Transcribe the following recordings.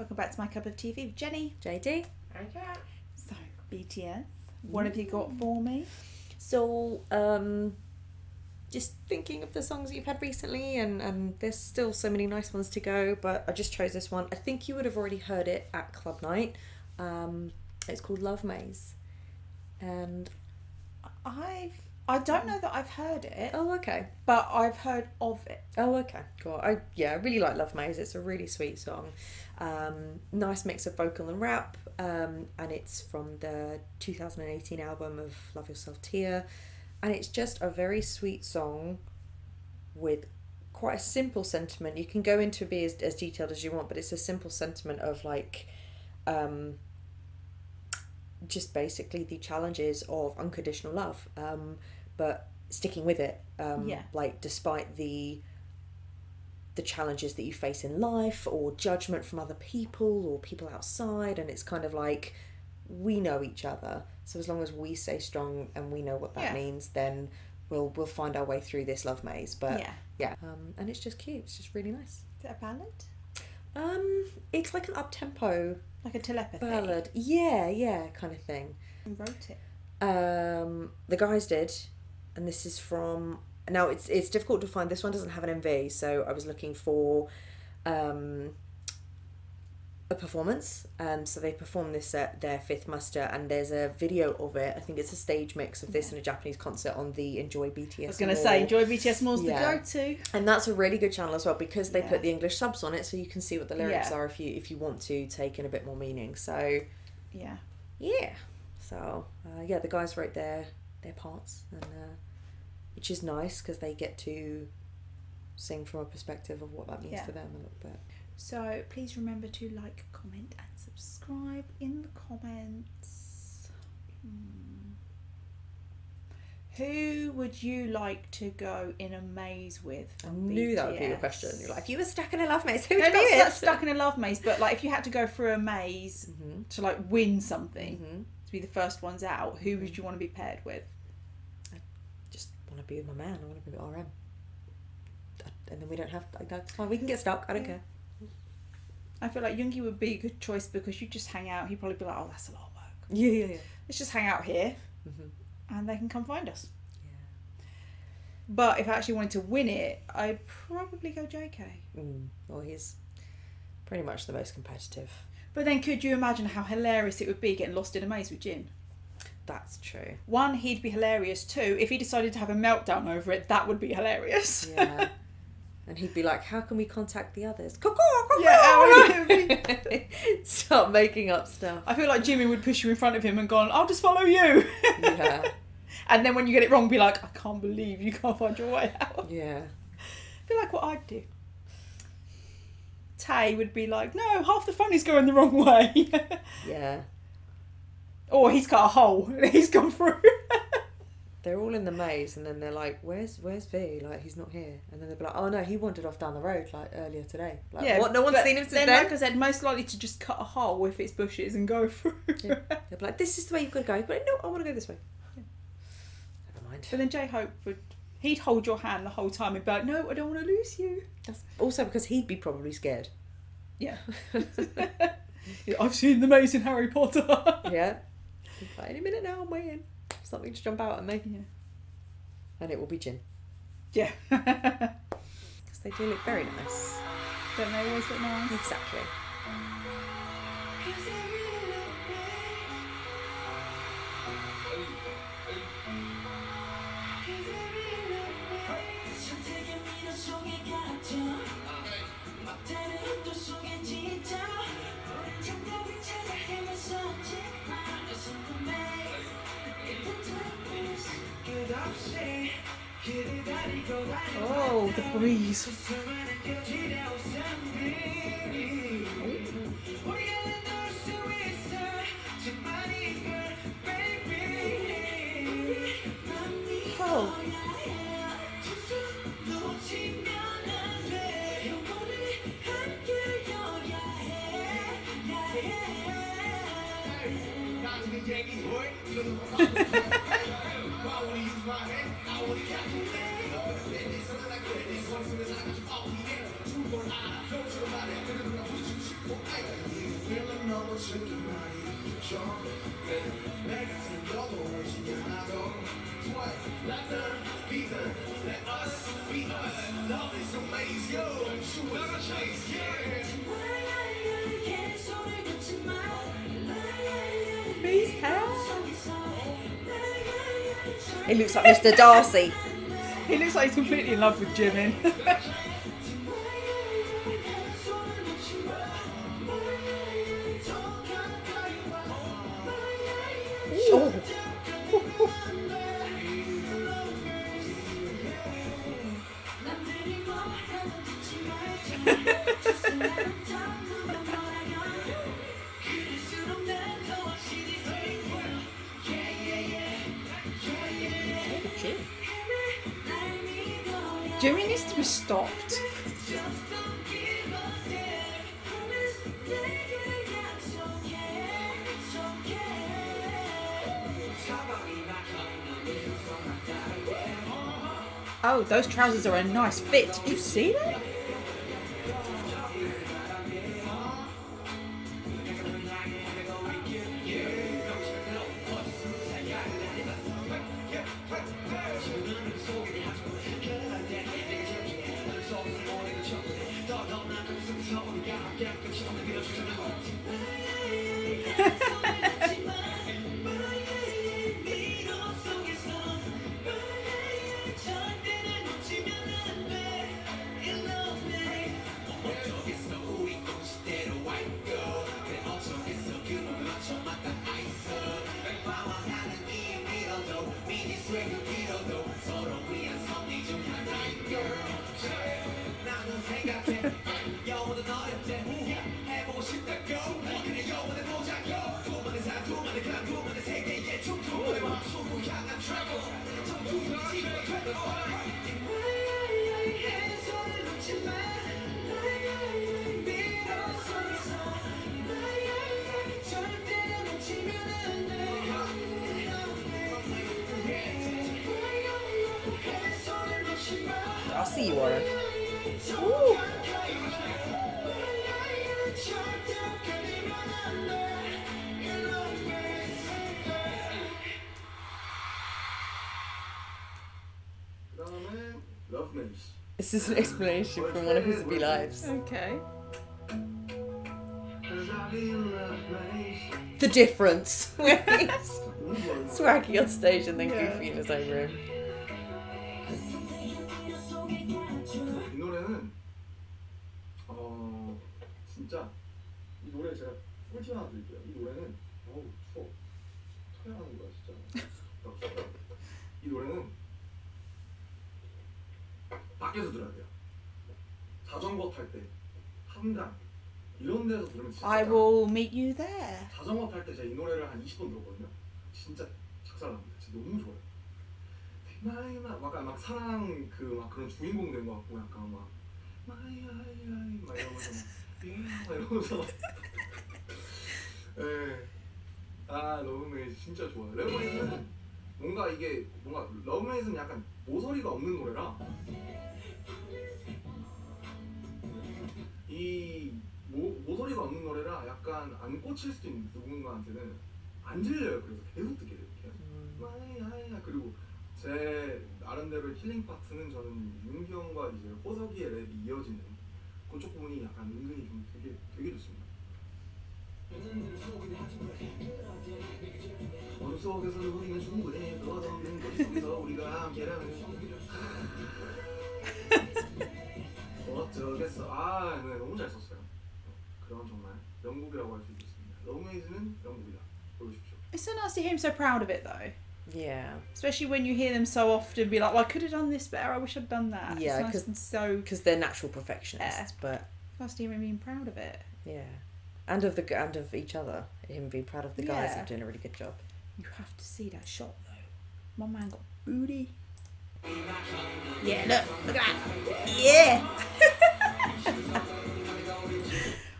Welcome back to My Cup of TV with Jenny. JD. Okay. So, BTS, what have you got for me? So, just thinking of the songs that you've had recently, and there's still so many nice ones to go, but I just chose this one. I think you would have already heard it at club night. It's called Love Maze. And I don't know that I've heard it. oh, okay. But I've heard of it. Oh, okay. Cool. I really like Love Maze. It's a really sweet song. Nice mix of vocal and rap. And it's from the 2018 album of Love Yourself Tia. And it's just a very sweet song with quite a simple sentiment. You can go into be as detailed as you want, but it's a simple sentiment of like just basically the challenges of unconditional love, but sticking with it, like despite the challenges that you face in life or judgment from other people or people outside. And it's kind of like, we know each other, so as long as we stay strong and we know what that means, then we'll find our way through this love maze. But and it's just cute. It's just really nice. Is it a ballad? It's like an up-tempo, Like a telepathy ballad. Yeah, kind of thing. Who wrote it? The guys did, and this is from. Now it's difficult to find. This one doesn't have an MV, so I was looking for a performance. So they performed this at their 5th muster, and there's a video of it. I think it's a stage mix of this in a Japanese concert on the Enjoy BTS. I was going to say Enjoy BTS More's the go-to, and that's a really good channel as well, because they put the English subs on it, so you can see what the lyrics are if you want to take in a bit more meaning. So so the guys wrote their parts, and which is nice because they get to sing from a perspective of what that means to them a little bit. So please remember to like, comment and subscribe in the comments. Who would you like to go in a maze with? I knew BTS? that would be your question. You're like, if you were stuck in a love maze, who would No, you be not with? stuck in a love maze, but like if you had to go through a maze to like win something, to be the first ones out, who would you want to be paired with? I just want to be with my man. I want to be with RM. And then we don't have to, that's fine, we can get stuck, I don't care. I feel like Yoongi would be a good choice because you just hang out. He'd probably be like, oh, that's a lot of work. Yeah. Let's just hang out here and they can come find us. But if I actually wanted to win it, I'd probably go JK. Well, he's pretty much the most competitive. But then could you imagine how hilarious it would be getting lost in a maze with Jin? That's true. 1, he'd be hilarious. 2, if he decided to have a meltdown over it, that would be hilarious. Yeah. And he'd be like, how can we contact the others? Start making up stuff. I feel like Jimmy would push you in front of him and go, I'll just follow you. Yeah. And then when you get it wrong, be like, I can't believe you can't find your way out. Yeah. I feel like what I'd do. Tay would be like, no, half the fun is going the wrong way. Yeah. Or he's got a hole and he's gone through. They're all in the maze, and then they're like, where's V? Like, he's not here. And then they'll be like, oh no, he wandered off down the road like earlier today. Like, what? No one's seen him since then? Like I said, most likely to just cut a hole if it's bushes and go through. Yeah. They'll be like, this is the way you've got to go. But no, I want to go this way. Yeah. Never mind. But then J-Hope he'd hold your hand the whole time and be like, no, I don't want to lose you. That's also because he'd be probably scared. Yeah. I've seen the maze in Harry Potter. Yeah. Like, any minute now, I'm waiting. Something to jump out at me. Yeah. And it will be Jin. Yeah. Because they do look very nice. Don't they always look nice? Exactly. Oh, the breeze. Oh. His hair. He looks like Mr. Darcy. He looks like he's completely in love with Jimin. Oh. Jimmy needs to be stopped. Oh, those trousers are a nice fit. Did you see that? I'll see you, Warren. Ooh. This is an explanation from one of his B lives. Okay. The difference. He's swaggy on stage and then goofy in his own room. 이 노래는 진짜 이 노래 제가 꿀팁 하나 드릴게요. 이 노래는 추워. 토해하는 거야 진짜. 이 노래는 밖에서 들어야 돼요. 자전거 탈 때, 한강 이런 데서 들으면 진짜. I will meet you there. 자전거 탈 때 제가 이 노래를 한 20번 들었거든요. 진짜 작살납니다. 진짜 너무 좋아요. 막 사랑 막 그런 주인공 된 것 같고 약간 막 마이아이아이 막 이러면서 예. 러브메이즈 진짜 좋아요. 러브메이즈는 뭔가 러브메이즈는 약간 모서리가 없는 노래라 모서리가 없는 노래라 약간 안 꽂힐 수도 있는 누군가한테는 안 들려요. 그래서 계속 듣게 돼요. 마이아이아. 그리고 제 나름대로의 힐링 파트는 저는 윤기 형과 이제 호석이의 랩이 이어지는 그쪽 부분이 약간 은근히 좀 되게 좋습니다. 어둠 속에서 우리는 충분해 걷어오는 거리 속에서 우리가 함께라면 어쩌겠어. 네, 너무 잘 썼어요. 그런 정말 명곡이라고 할 수 있겠습니다. 러브메이즈는 명곡이다. 보여주십시오. It's so nice to hear him so proud of it though. Yeah. Especially when you hear them so often be like, well, I could have done this better, I wish I'd done that. Yeah, because they're natural perfectionists, but it's nice to hear him being proud of it. Yeah. And of each other. Him being proud of the guys and doing a really good job. You have to see that shot though. My man got booty. Yeah, look at that. Yeah.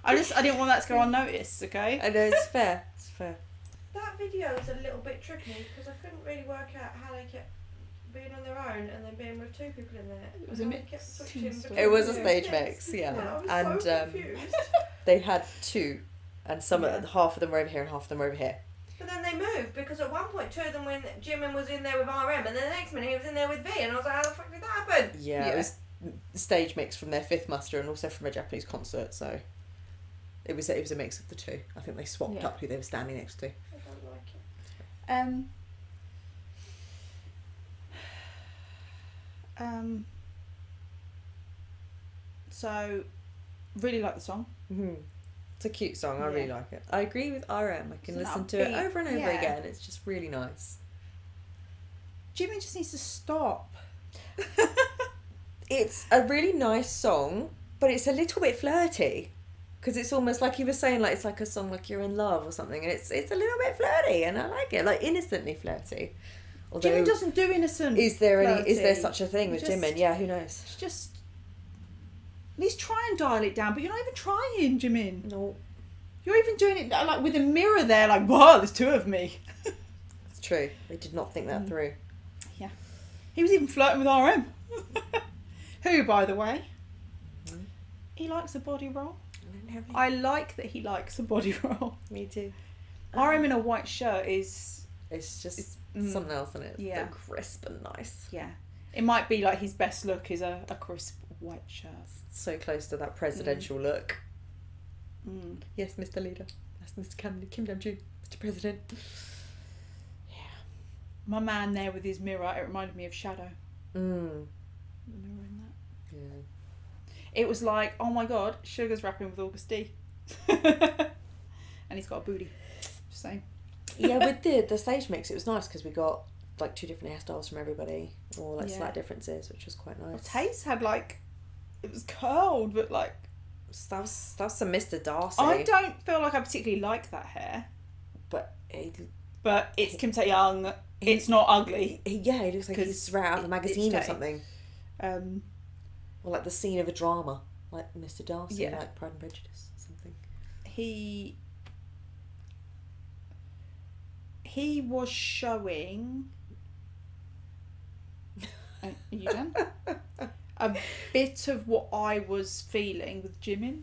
I didn't want that to go unnoticed, okay? I know, it's fair. It's fair. That video was a little bit tricky because I couldn't really work out how they kept being on their own and then being with two people in there. It was a mix. It was a stage mix, yeah. I was so confused. They had two and half of them were over here and half of them were over here. But then they moved, because at one point 2 of them, when Jimin was in there with RM, and then the next minute he was in there with V, and I was like, how the fuck did that happen? Yeah, it was Stagemix from their 5th muster and also from a Japanese concert, so it was a mix of the two. I think they swapped up who they were standing next to. I don't like it. So, really like the song. Mm-hmm. It's a cute song. I really like it. I agree with RM. I can listen to it over and over again. It's just really nice. Jimin just needs to stop. It's a really nice song, but it's a little bit flirty. Because it's almost like he was saying, like, it's like a song like you're in love or something. And it's a little bit flirty, and I like it. Like, innocently flirty. Although, Jimin doesn't do innocent Is there flirty. such a thing with Jimin? Yeah, who knows? It's just... Please try and dial it down, but you're not even trying, Jimin. No. You're even doing it like with a mirror there, like, whoa, there's 2 of me. It's true. They did not think that through. Yeah. He was even flirting with RM. Who, by the way, he likes a body roll. I like that he likes a body roll. Me too. RM in a white shirt is... It's just something else, isn't it? Yeah. So crisp and nice. Yeah. It might be like his best look is a crisp white shirt. So close to that presidential look. Mm. Yes, Mr. Leader. That's Mr. Kim Jong-un, Mr. President. Yeah. My man there with his mirror, it reminded me of Shadow. Mm. The mirror in that. Yeah. It was like, oh my god, Sugar's rapping with August D. And he's got a booty. Just saying. Yeah, with the stage mix, it was nice because we got like 2 different hairstyles from everybody, or like slight differences, which was quite nice. Taste had like, it was curled, but like... That was some Mr. Darcy. I don't feel like I particularly like that hair. But it's Kim Tae-young. It's not ugly. He looks like he's right out of a magazine or something. Or like the scene of a drama, like Mr. Darcy, like Pride and Prejudice or something. He was showing... Are you done? A bit of what I was feeling with Jimin.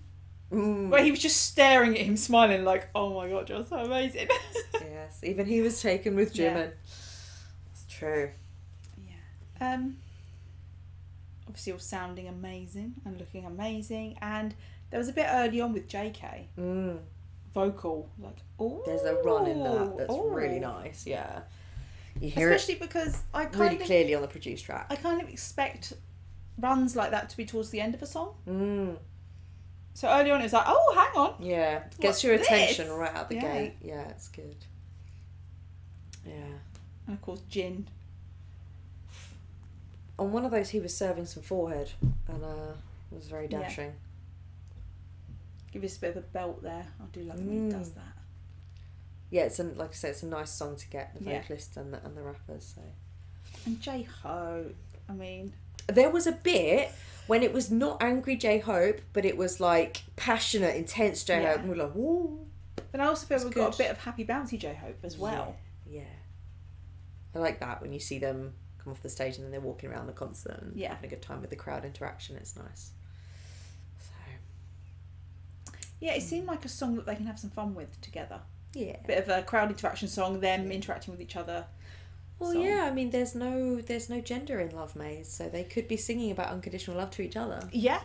Where he was just staring at him, smiling like, oh my god, you're so amazing. Yes, even he was taken with Jimin. It's true. Yeah. Obviously all sounding amazing and looking amazing. And there was a bit early on with JK. Vocal. Like, oh. There's a run in that that's really nice, yeah. You hear especially because I kind really of... clearly on the produced track. I kind of expect runs like that to be towards the end of a song. So early on it was like, oh, hang on. Yeah, gets your attention right out the gate. Yeah, it's good. Yeah. And of course, Jin. On one of those, he was serving some forehead, and was very dashing. Give us a bit of a belt there. I do like when he does that. Yeah, like I said, it's a nice song to get the vocalists and the rappers. So. And J-Hope, I mean... There was a bit when it was not angry J-Hope, but it was like passionate, intense J-Hope. And we're like, whoa. But I also feel we've got a bit of happy bouncy J-Hope as well. Yeah. I like that when you see them come off the stage and then they're walking around the concert and having a good time with the crowd interaction. It's nice. So. Yeah, it seemed like a song that they can have some fun with together. Yeah. Bit of a crowd interaction song, them interacting with each other. Well, yeah, I mean, there's no gender in Love Maze, so they could be singing about unconditional love to each other. Yeah.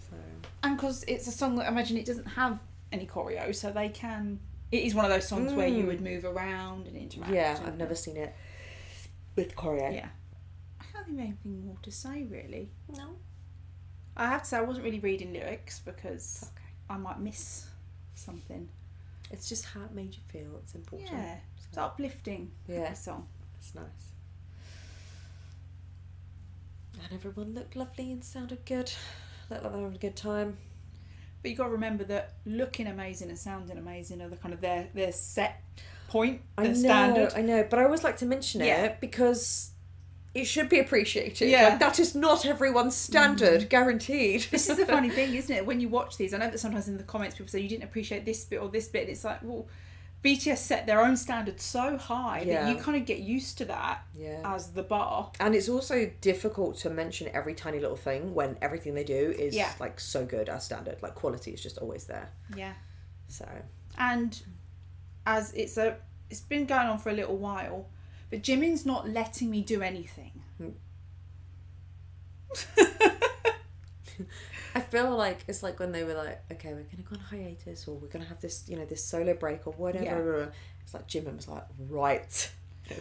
So. And because it's a song that I imagine it doesn't have any choreo, so they can... It is one of those songs where you would move around and interact. Yeah, I've never seen it with choreo. Yeah. I can't think of anything more to say, really. No. I have to say, I wasn't really reading lyrics because I might miss something. It's just how it made you feel. It's important. Yeah. It's uplifting. Yeah. Song. It's nice. And everyone looked lovely and sounded good. Looked like they were having a good time. But you've got to remember that looking amazing and sounding amazing are the kind of their set point, their standard. I know, but I always like to mention it because it should be appreciated. Yeah. Like, that is not everyone's standard, guaranteed. This is the funny thing, isn't it? When you watch these, I know that sometimes in the comments people say you didn't appreciate this bit or this bit. And it's like, well, BTS set their own standards so high that you kind of get used to that as the bar. And it's also difficult to mention every tiny little thing when everything they do is like so good as standard. Like quality is just always there. Yeah. So. And as it's been going on for a little while, but Jimin's not letting me do anything. I feel like it's like when they were like, okay, we're gonna go on hiatus, or we're gonna have this, you know, this solo break or whatever. Yeah. It's like Jimin was like, right,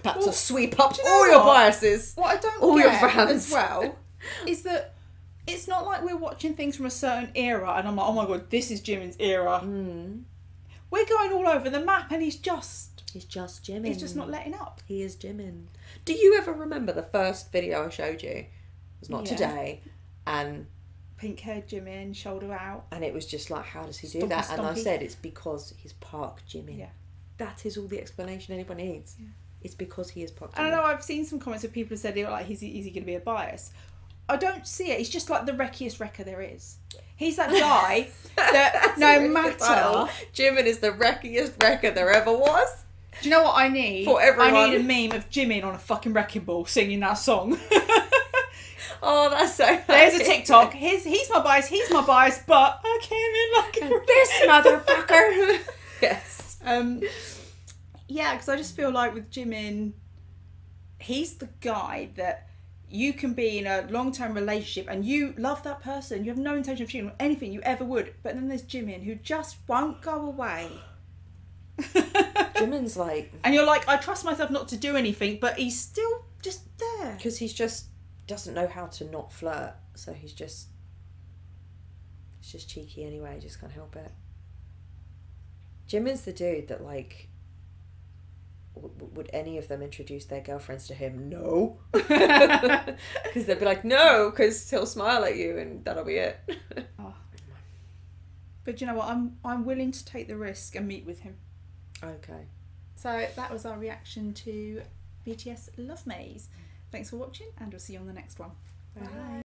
that's to sweep up all your biases. What I don't all get your fans as well is that it's not like we're watching things from a certain era and I'm like, oh my god, this is Jimin's era. We're going all over the map and he's just Jimin. He's just not letting up. He is Jimin. Do you ever remember the first video I showed you? It was not today, and pink haired Jimin, shoulder out, and it was just like, how does he do that? And I said it's because he's Park Jimin. Yeah, that is all the explanation anyone needs. Yeah. It's because he is Park Jimin. I don't know, I've seen some comments where people have said, like, is he going to be a bias? I don't see it. He's just like the wreckiest wrecker there is. He's that guy that no matter... Jimin is the wreckiest wrecker there ever was. Do you know what I need? For everyone. I need a meme of Jimin on a fucking wrecking ball singing that song. Oh, that's so funny. There's a TikTok. He's my bias, but I came in like this motherfucker. Yes. Yeah, because I just feel like with Jimin, he's the guy that you can be in a long-term relationship and you love that person. You have no intention of cheating on anything you ever would. But then there's Jimin who just won't go away. Jimin's like... And you're like, I trust myself not to do anything, but he's still just there. Because he's just doesn't know how to not flirt. So he's just cheeky anyway. He just can't help it. Jimin's the dude that, like... would any of them introduce their girlfriends to him? No. Because they'd be like, no, because he'll smile at you and that'll be it. Oh. But you know what? I'm willing to take the risk and meet with him. Okay. So that was our reaction to BTS Love Maze. Thanks for watching and we'll see you on the next one. Bye. Bye.